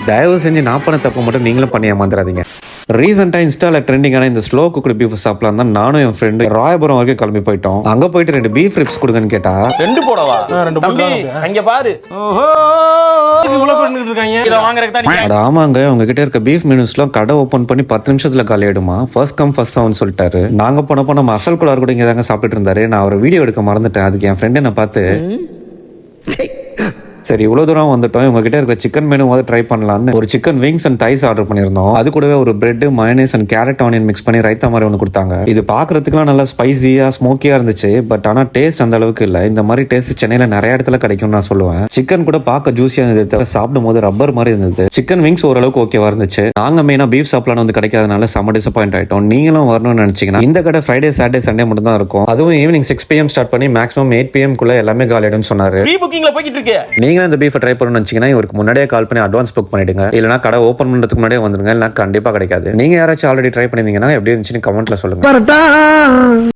தயவு செஞ்சு நான் பண்ண தப்பு மட்டும் நீங்களும் பண்ணி ஏமாந்துடாதீங்க. ரீசெண்டாக இன்ஸ்டாவில் ட்ரெண்டிங்கான இந்த ஸ்லோ குக்டு பீஃப் சாப்பிடலாம் தான் நானும் என் ஃப்ரெண்டு ராயபுரம் வரைக்கும் கிளம்பி போயிட்டோம். அங்கே போயிட்டு 2 பீஃப் ரிப்ஸ் கொடுங்கன்னு கேட்டா 2 போடவா? 2 தம்பி அங்க பாரு. ஓஹோ இவ்வளவு பண்ணிட்டு இருக்காங்க. இத வாங்குறதுக்கு தான். அட ஆமாங்க, உங்ககிட்ட இருக்க பீஃப் மெனுஸ்லாம் கடை ஓப்பன் பண்ணி 10 நிமிஷத்துல காலி ஆயிடுமா? ஃபர்ஸ்ட் கம் ஃபர்ஸ்ட் சர்வ்னு சொல்லிட்டாரு. நாங்க போனப்போ நம்ம அசல் குளார் கூட இங்கே தாங்க சாப்பிட்டு இருந்தாரு. நான் அவர் வீடியோ எடுக்க மறந்துட்டேன். அதுக்கு என் ஃப்ரெண்ட் என்ன பார்த்து சரி இவ்வளோ தூரம் வந்துட்டோம், உங்ககிட்ட இருக்க சிக்கன் மெனுவாவது ட்ரை பண்ணலான்னு ஒரு சிக்கன் விங்ஸ் அண்ட் தைஸ் ஆர்டர் பண்ணியிருந்தோம். அது கூடவே ஒரு bread mayonnaise and carrot onion mix பண்ணி ரைத்தா மாதிரி ஒன்று கொடுத்தாங்க. இது பார்க்கறதுக்குலாம் நல்லா ஸ்பைசியாக ஸ்மோக்கியாக இருந்துச்சு. பட் ஆனால் டேஸ்ட் அந்த அளவுக்கு இல்லை. இந்த மாதிரி டேஸ்ட் சென்னையில் நிறைய இடத்துல கிடைக்கும்னு நான் சொல்லுவேன். சிக்கன் கூட பார்க்க ஜூஸியாக இருந்தது, சாப்பிடும் போது ரப்பர் மாதிரி இருந்தது. சிக்கன் விங்ஸ் ஓரளவுக்கு ஓகேவா இருந்துச்சு. நாங்கள் மெயினாக பீஃப் சாப்பிடலாம் வந்து கிடைக்காதனால செம்ம டிசப்பாயிண்ட் ஆகிட்டோம். நீங்களும் வரணும்னு நினச்சிங்கன்னா இந்த கடை ஃப்ரைடே சாட்டர்டே சண்டே மட்டும் தான் இருக்கும். அதுவும் ஈவினிங் 6 PM ஸ்டார்ட் பண்ணி மேக்ஸிமம் 8 PM குள்ள எல்லாமே காலிடும்னு சொன்னாரு. ப்ரீ புக்கிங்ல போயிட்டு இருக்கு. நீங்களும் இந்த பீஃபை ட்ரை பண்ணணும்னு நினைச்சீங்கன்னா இவருக்கு முன்னாடியே கால் பண்ணி அட்வான்ஸ் புக் பண்ணிடுங்க. இல்லைனா கடை ஓப்பன் பண்றதுக்கு முன்னாடியே வந்துருங்க. இல்லைனா கண்டிப்பா கிடைக்காது. நீங்க யாராச்சும் ஆல்ரெடி ட்ரை பண்ணிருந்தீங்கன்னா எப்படி இருந்துச்சுன்னு கமெண்ட்ல சொல்லுங்க.